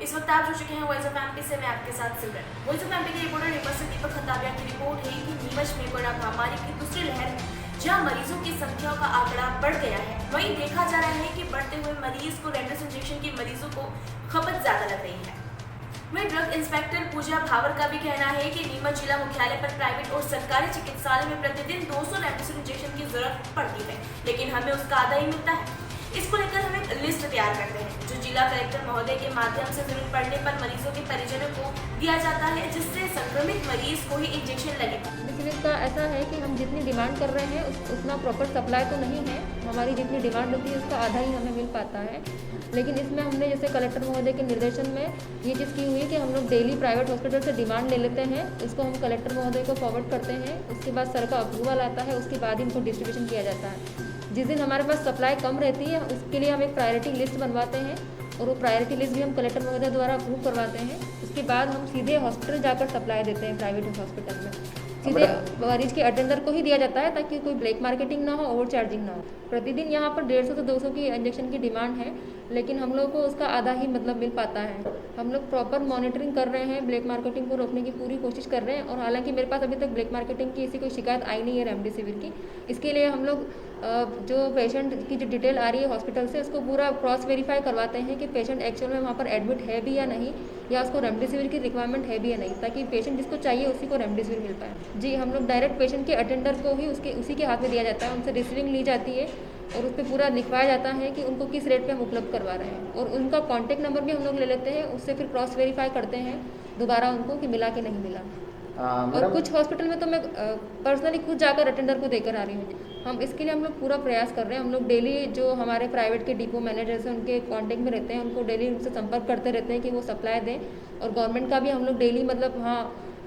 इस वक्त आप जो चुके हैं वॉइस ऑफ एमपी से, मैं आपके साथ सिमरन। वॉइस ऑफ एमपी के रिपोर्टर नीमच से दीपक खताबिया की रिपोर्ट है कि नीमच में कोरोना महामारी की दूसरी लहर जहां मरीजों की संख्या का आंकड़ा बढ़ गया है, वहीं देखा जा रहा है कि बढ़ते हुए मरीज को रेमडेसिविर इंजेक्शन की मरीजों को खपत ज्यादा लग रही है। वहीं ड्रग इंस्पेक्टर पूजा भावर का भी कहना है कि नीमच जिला मुख्यालय पर प्राइवेट और सरकारी चिकित्सालय में प्रतिदिन 200 रेमडेसिविर इंजेक्शन की जरूरत पड़ती है, लेकिन हमें उसका आधा ही मिलता है। इसको लेकर हम एक लिस्ट तैयार करते हैं जो जिला कलेक्टर महोदय के माध्यम से जरूरत पड़ने पर मरीजों के परिजनों को दिया जाता है, जिससे संक्रमित मरीज को ही इंजेक्शन लगेगा। रेमडेसिविर का ऐसा है कि हम जितनी डिमांड कर रहे हैं उतना प्रॉपर सप्लाई तो नहीं है। हमारी जितनी डिमांड होती है उसका आधा ही हमें मिल पाता है। लेकिन इसमें हमने जैसे कलेक्टर महोदय के निर्देशन में ये चीज़ की हुई है कि हम लोग डेली प्राइवेट हॉस्पिटल से डिमांड ले लेते हैं, उसको हम कलेक्टर महोदय को फॉरवर्ड करते हैं। उसके बाद सर का अप्रूवल आता है, उसके बाद इनको डिस्ट्रीब्यूशन किया जाता है। जिस दिन हमारे पास सप्लाई कम रहती है उसके लिए हम एक प्रायोरिटी लिस्ट बनवाते हैं और वो प्रायोरिटी लिस्ट भी हम कलेक्टर महोदय द्वारा अप्रूव करवाते हैं। उसके बाद हम सीधे हॉस्पिटल जाकर सप्लाई देते हैं। प्राइवेट हॉस्पिटल में सीधे मरीज के अटेंडर को ही दिया जाता है ताकि कोई ब्लैक मार्केटिंग ना हो, ओवर चार्जिंग ना हो। प्रतिदिन यहाँ पर 150 से 200 की इंजेक्शन की डिमांड है, लेकिन हम लोग को उसका आधा ही मिल पाता है। हम लोग प्रॉपर मॉनिटरिंग कर रहे हैं, ब्लैक मार्केटिंग को रोकने की पूरी कोशिश कर रहे हैं। और हालांकि मेरे पास अभी तक ब्लैक मार्केटिंग की ऐसी कोई शिकायत आई नहीं है रेमडेसिविर की। इसके लिए हम लोग जो पेशेंट की जो डिटेल आ रही है हॉस्पिटल से उसको पूरा क्रॉस वेरीफाई करवाते हैं कि पेशेंट एक्चुअल में वहाँ पर एडमिट है भी या नहीं, या उसको रेमडेसिविर की रिक्वायरमेंट है भी या नहीं, ताकि पेशेंट जिसको चाहिए उसी को रेमडेसिविर मिल पाए। जी, हम लोग डायरेक्ट पेशेंट के अटेंडर को ही उसी के हाथ में दिया जाता है, उनसे रिसीविंग ली जाती है और उस पर पूरा लिखवाया जाता है कि उनको किस रेट पे हम उपलब्ध करवा रहे हैं। और उनका कॉन्टैक्ट नंबर भी हम लोग ले लेते हैं, उससे फिर क्रॉस वेरीफाई करते हैं दोबारा उनको कि मिला कि नहीं मिला। और कुछ हॉस्पिटल में तो मैं पर्सनली खुद जाकर अटेंडर को देकर आ रही हूँ। हम इसके लिए हम लोग पूरा प्रयास कर रहे हैं। हम लोग डेली जो हमारे प्राइवेट के डिपो मैनेजर्स हैं उनके कांटेक्ट में रहते हैं, उनको डेली उनसे संपर्क करते रहते हैं कि वो सप्लाई दें। और गवर्नमेंट का भी हम लोग डेली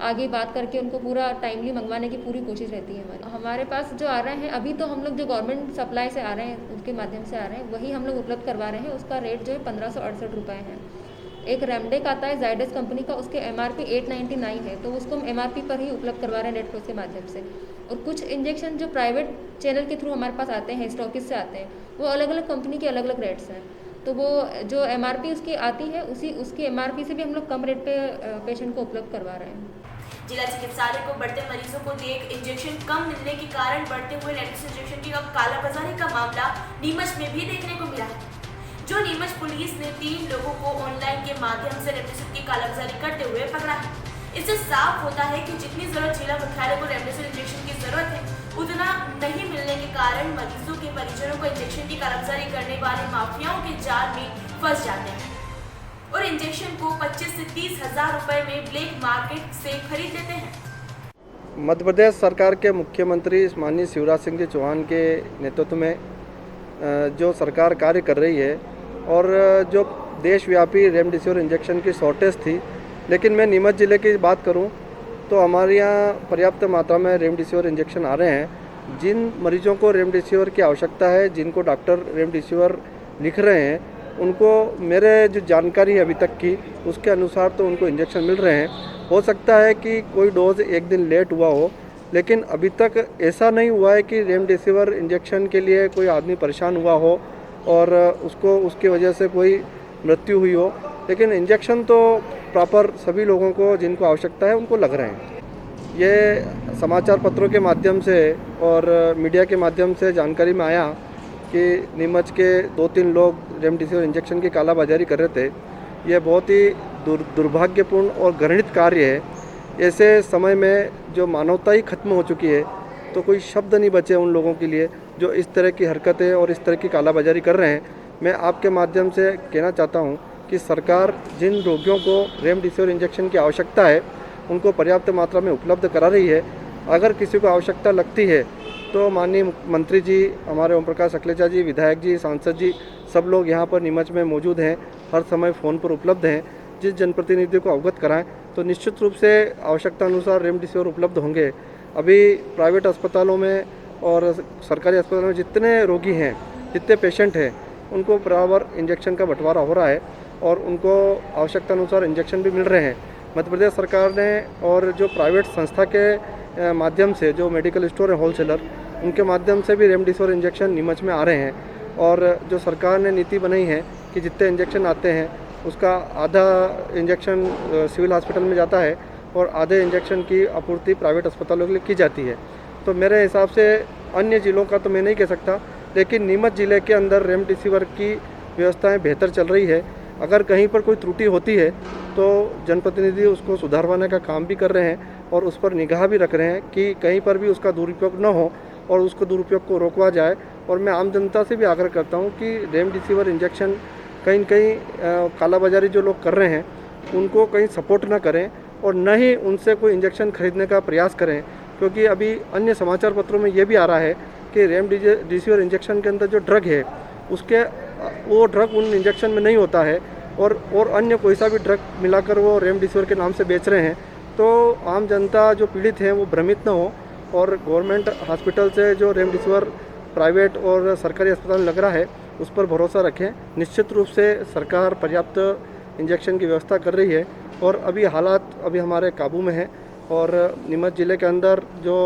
आगे बात करके उनको पूरा टाइमली मंगवाने की पूरी कोशिश रहती है हमारे पास जो आ रहे हैं अभी तो हम लोग जो गवर्नमेंट सप्लाई से आ रहे हैं उनके माध्यम से आ रहे हैं वही हम लोग उपलब्ध करवा रहे हैं। उसका रेट जो है 1568 रुपये है। एक रेमडेक आता है जाइडस कंपनी का, उसके MRP 899 है, तो उसको हम MRP पर ही उपलब्ध करवा रहे हैं नेट के माध्यम से। और कुछ इंजेक्शन जो प्राइवेट चैनल के थ्रू हमारे पास आते हैं, स्टॉकिस्ट से आते हैं, वो अलग अलग कंपनी के अलग अलग रेट्स हैं। तो वो जो MRP उसकी आती है उसकी MRP से भी हम लोग कम रेट पे पेशेंट को उपलब्ध करवा रहे हैं। जिला चिकित्सालय को बढ़ते मरीजों को देख इंजेक्शन कम मिलने के कारण बढ़ते हुए रेमडेसिविर इंजेक्शन की कालाबाजारी का मामला नीमच में भी देखने को मिला है, जो नीमच पुलिस ने 3 लोगों को ऑनलाइन के माध्यम से रेमडेसिविर की कालाबाजारी करते हुए पकड़ा है। इससे साफ होता है कि जितनी जरूरत जिला मुख्यालय को रेमडेसिविर इंजेक्शन की जरूरत है, उतना नहीं मिलने के कारण मरीजों के परिजनों को इंजेक्शन की कालाबाजारी करने वाले माफियाओं के जाल में फंस जाते हैं और इंजेक्शन को 25 से 30 हजार रुपए में ब्लैक मार्केट से खरीद लेते हैं। मध्य प्रदेश सरकार के मुख्यमंत्री माननीय शिवराज सिंह जी चौहान के नेतृत्व में जो सरकार कार्य कर रही है और जो देशव्यापी रेमडेसिविर इंजेक्शन की शॉर्टेज थी, लेकिन मैं नीमच ज़िले की बात करूं तो हमारे यहाँ पर्याप्त मात्रा में रेमडेसिविर इंजेक्शन आ रहे हैं। जिन मरीजों को रेमडेसिविर की आवश्यकता है, जिनको डॉक्टर रेमडेसिविर लिख रहे हैं, उनको मेरे जो जानकारी है अभी तक की उसके अनुसार तो उनको इंजेक्शन मिल रहे हैं। हो सकता है कि कोई डोज एक दिन लेट हुआ हो, लेकिन अभी तक ऐसा नहीं हुआ है कि रेमडेसिविर इंजेक्शन के लिए कोई आदमी परेशान हुआ हो और उसकी वजह से कोई मृत्यु हुई हो। लेकिन इंजेक्शन तो प्रॉपर सभी लोगों को जिनको आवश्यकता है उनको लग रहे हैं। ये समाचार पत्रों के माध्यम से और मीडिया के माध्यम से जानकारी में आया कि नीमच के 2-3 लोग रेमडेसिविर इंजेक्शन की कालाबाजारी कर रहे थे। यह बहुत ही दुर्भाग्यपूर्ण और घृणित कार्य है। ऐसे समय में जो मानवता ही खत्म हो चुकी है, तो कोई शब्द नहीं बचे उन लोगों के लिए जो इस तरह की हरकतें और इस तरह की कालाबाजारी कर रहे हैं। मैं आपके माध्यम से कहना चाहता हूं कि सरकार जिन रोगियों को रेमडेसिविर इंजेक्शन की आवश्यकता है उनको पर्याप्त मात्रा में उपलब्ध करा रही है। अगर किसी को आवश्यकता लगती है तो माननीय मंत्री जी, हमारे ओम प्रकाश अखलेचा जी, विधायक जी, सांसद जी, सब लोग यहाँ पर नीमच में मौजूद हैं, हर समय फ़ोन पर उपलब्ध हैं। जिस जनप्रतिनिधि को अवगत कराएं तो निश्चित रूप से आवश्यकता अनुसार रेमडेसिविर उपलब्ध होंगे। अभी प्राइवेट अस्पतालों में और सरकारी अस्पतालों में जितने रोगी हैं, जितने पेशेंट हैं, उनको बराबर इंजेक्शन का बंटवारा हो रहा है और उनको आवश्यकता अनुसार इंजेक्शन भी मिल रहे हैं। मध्य प्रदेश सरकार ने और जो प्राइवेट संस्था के माध्यम से जो मेडिकल स्टोर है, होलसेलर, उनके माध्यम से भी रेमडेसिविर इंजेक्शन नीमच में आ रहे हैं। और जो सरकार ने नीति बनाई है कि जितने इंजेक्शन आते हैं उसका आधा इंजेक्शन सिविल हॉस्पिटल में जाता है और आधे इंजेक्शन की आपूर्ति प्राइवेट अस्पतालों के लिए की जाती है। तो मेरे हिसाब से अन्य ज़िलों का तो मैं नहीं कह सकता, लेकिन नीमच ज़िले के अंदर रेमडेसिविर की व्यवस्थाएं बेहतर चल रही है। अगर कहीं पर कोई त्रुटि होती है तो जनप्रतिनिधि उसको सुधारवाने का काम भी कर रहे हैं और उस पर निगाह भी रख रहे हैं कि कहीं पर भी उसका दुरुपयोग न हो और उसको दुरुपयोग को रोकवा जाए। और मैं आम जनता से भी आग्रह करता हूं कि रेमडेसिविर इंजेक्शन कहीं न कहीं कालाबाजारी जो लोग कर रहे हैं उनको कहीं सपोर्ट ना करें और न ही उनसे कोई इंजेक्शन खरीदने का प्रयास करें, क्योंकि अभी अन्य समाचार पत्रों में ये भी आ रहा है कि रेमडेसिविर इंजेक्शन के अंदर जो ड्रग है उसके वो ड्रग उन इंजेक्शन में नहीं होता है और अन्य कोई सा भी ड्रग मिलाकर वो रेमडेसिविर के नाम से बेच रहे हैं। तो आम जनता जो पीड़ित हैं वो भ्रमित न हो और गवर्नमेंट हॉस्पिटल से जो रेमडेसिविर प्राइवेट और सरकारी अस्पताल लग रहा है उस पर भरोसा रखें। निश्चित रूप से सरकार पर्याप्त इंजेक्शन की व्यवस्था कर रही है और अभी हालात हमारे काबू में है। और नीमच ज़िले के अंदर जो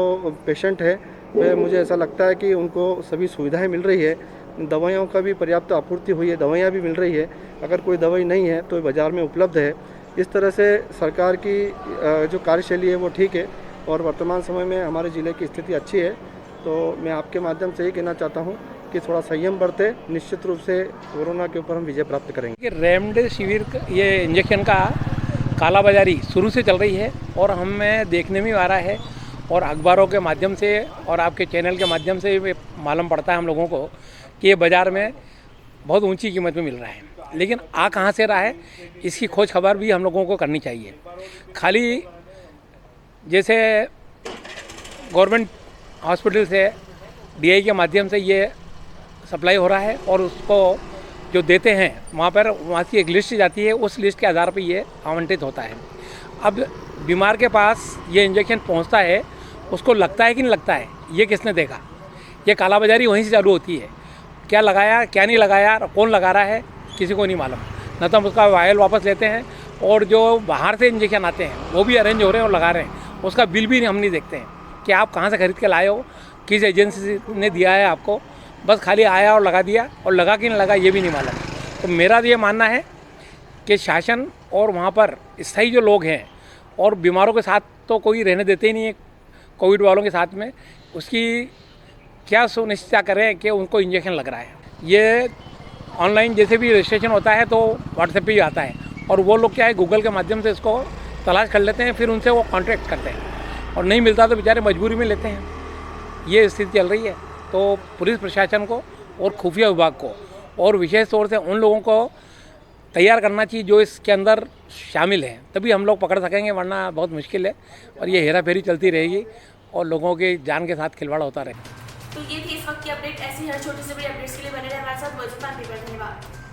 पेशेंट है वे मुझे ऐसा लगता है कि उनको सभी सुविधाएं मिल रही है, दवाइयों का भी पर्याप्त आपूर्ति हुई है, दवाइयाँ भी मिल रही है। अगर कोई दवाई नहीं है तो बाज़ार में उपलब्ध है। इस तरह से सरकार की जो कार्यशैली है वो ठीक है और वर्तमान समय में हमारे ज़िले की स्थिति अच्छी है। तो मैं आपके माध्यम से ये कहना चाहता हूँ कि थोड़ा संयम बरते, निश्चित रूप से कोरोना के ऊपर हम विजय प्राप्त करेंगे। कि रेमडेसिविर ये इंजेक्शन का कालाबाजारी शुरू से चल रही है और हमें देखने में आ रहा है और अखबारों के माध्यम से और आपके चैनल के माध्यम से भी मालूम पड़ता है हम लोगों को कि ये बाज़ार में बहुत ऊंची कीमत में मिल रहा है। लेकिन आ कहाँ से रहा है इसकी खोज खबर भी हम लोगों को करनी चाहिए। खाली जैसे गवर्नमेंट हॉस्पिटल से डीआई के माध्यम से ये सप्लाई हो रहा है और उसको जो देते हैं वहाँ की एक लिस्ट जाती है, उस लिस्ट के आधार पर ये आवंटित होता है। अब बीमार के पास ये इंजेक्शन पहुँचता है, उसको लगता है कि नहीं लगता है ये किसने देखा। ये कालाबाजारी वहीं से चालू होती है। क्या लगाया क्या नहीं लगाया कौन लगा रहा है किसी को नहीं मालूम। न तो हम उसका वायल वापस लेते हैं और जो बाहर से इंजेक्शन आते हैं वो भी अरेंज हो रहे हैं और लगा रहे हैं, उसका बिल भी हम नहीं देखते हैं कि आप कहाँ से खरीद के लाए हो, किस एजेंसी ने दिया है आपको। बस खाली आया और लगा दिया और लगा कि नहीं लगा ये भी नहीं मालूम। तो मेरा ये मानना है कि शासन और वहाँ पर स्थायी जो लोग हैं और बीमारों के साथ तो कोई रहने देते ही नहीं है, कोविड वालों के साथ में उसकी क्या सुनिश्चित करें कि उनको इंजेक्शन लग रहा है। ये ऑनलाइन जैसे भी रजिस्ट्रेशन होता है तो व्हाट्सएप पे ही आता है और वो लोग क्या है गूगल के माध्यम से इसको तलाश कर लेते हैं, फिर उनसे वो कॉन्ट्रैक्ट करते हैं और नहीं मिलता तो बेचारे मजबूरी में लेते हैं। ये स्थिति चल रही है। तो पुलिस प्रशासन को और खुफिया विभाग को और विशेष तौर से उन लोगों को तैयार करना चाहिए जो इसके अंदर शामिल हैं, तभी हम लोग पकड़ सकेंगे, वरना बहुत मुश्किल है और ये हेरा फेरी चलती रहेगी और लोगों के जान के साथ खिलवाड़ होता रहेगा। तो ये थी इस वक्त की अपडेट। ऐसी हर छोटी से बड़ी अपडेट्स के लिए बने रहे हमारे साथ। धन्यवाद।